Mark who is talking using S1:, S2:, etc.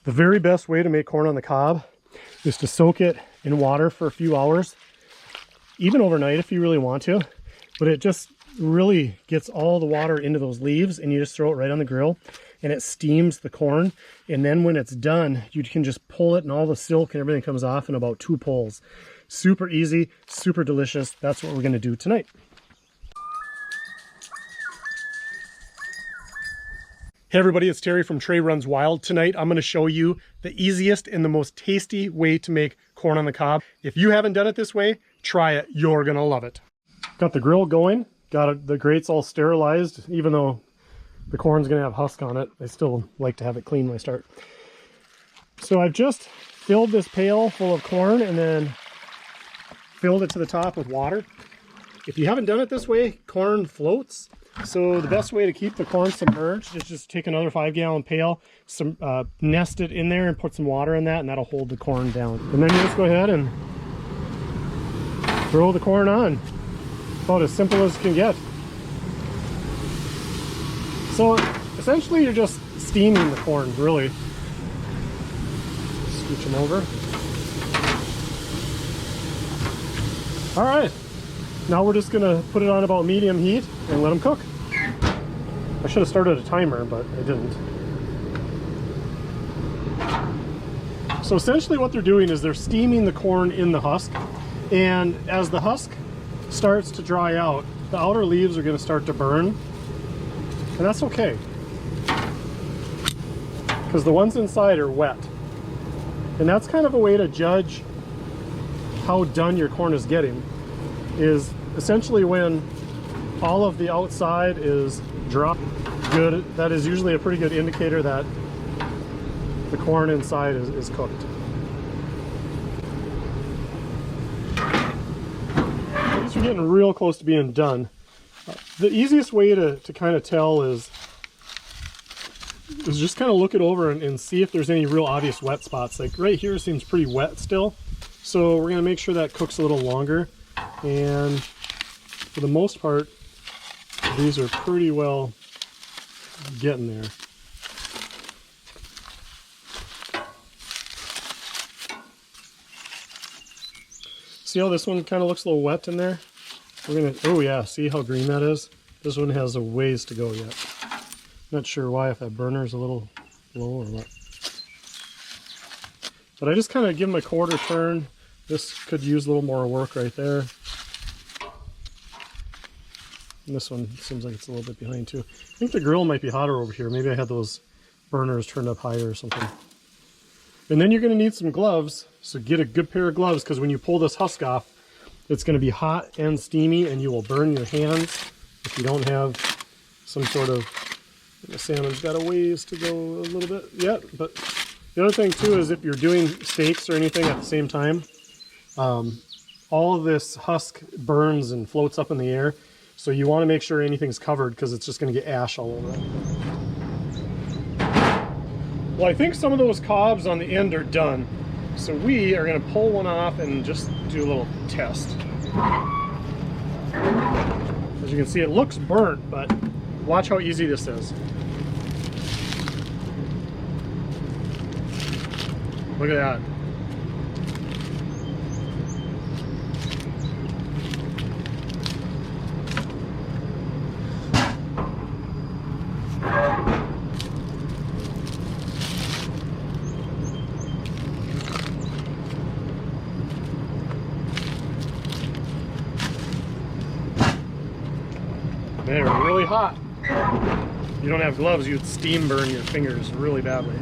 S1: The very best way to make corn on the cob is to soak it in water for a few hours, even overnight if you really want to, but it just really gets all the water into those leaves, and you just throw it right on the grill and it steams the corn. And then when it's done, you can just pull it and all the silk and everything comes off in about 2 pulls. Super easy, super delicious. That's what we're going to do tonight. Hey everybody, it's Terry from Trey Runs Wild. Tonight I'm going to show you the easiest and the most tasty way to make corn on the cob. If you haven't done it this way, try it. You're going to love it. Got the grill going, got the grates all sterilized. Even though the corn's going to have husk on it, I still like to have it clean when I start. So I've just filled this pail full of corn and then filled it to the top with water. If you haven't done it this way, corn floats. So the best way to keep the corn submerged is just take another 5-gallon pail, nest it in there and put some water in that, and that'll hold the corn down. And then you just go ahead and throw the corn on. About as simple as it can get. So essentially you're just steaming the corn, really. Scooch them over. All right. Now we're just gonna put it on about medium heat and let them cook. I should have started a timer, but I didn't. So essentially what they're doing is they're steaming the corn in the husk, and as the husk starts to dry out, the outer leaves are gonna start to burn, and that's okay, because the ones inside are wet. And that's kind of a way to judge how done your corn is getting, is essentially when all of the outside is dry, good, that is usually a pretty good indicator that the corn inside is cooked. These are getting real close to being done. The easiest way to kind of tell is just kind of look it over and see if there's any real obvious wet spots. Like right here seems pretty wet still, so we're going to make sure that cooks a little longer. And for the most part, these are pretty well getting there. See how this one kind of looks a little wet in there? We're gonna, oh yeah, see how green that is? This one has a ways to go yet. Not sure why, if that burner is a little low or what. But I just kind of give them a quarter turn. This could use a little more work right there. And this one seems like it's a little bit behind too. I think the grill might be hotter over here. Maybe I had those burners turned up higher or something. And then you're going to need some gloves. So get a good pair of gloves, because when you pull this husk off, it's going to be hot and steamy and you will burn your hands if you don't have some sort of... The salmon's got a ways to go a little bit yet. But the other thing too is if you're doing steaks or anything at the same time, all of this husk burns and floats up in the air. So you want to make sure anything's covered, because it's just going to get ash all over it. Well, I think some of those cobs on the end are done. So we are going to pull one off and just do a little test. As you can see, it looks burnt, but watch how easy this is. Look at that. They're really hot. If you don't have gloves, you'd steam burn your fingers really badly.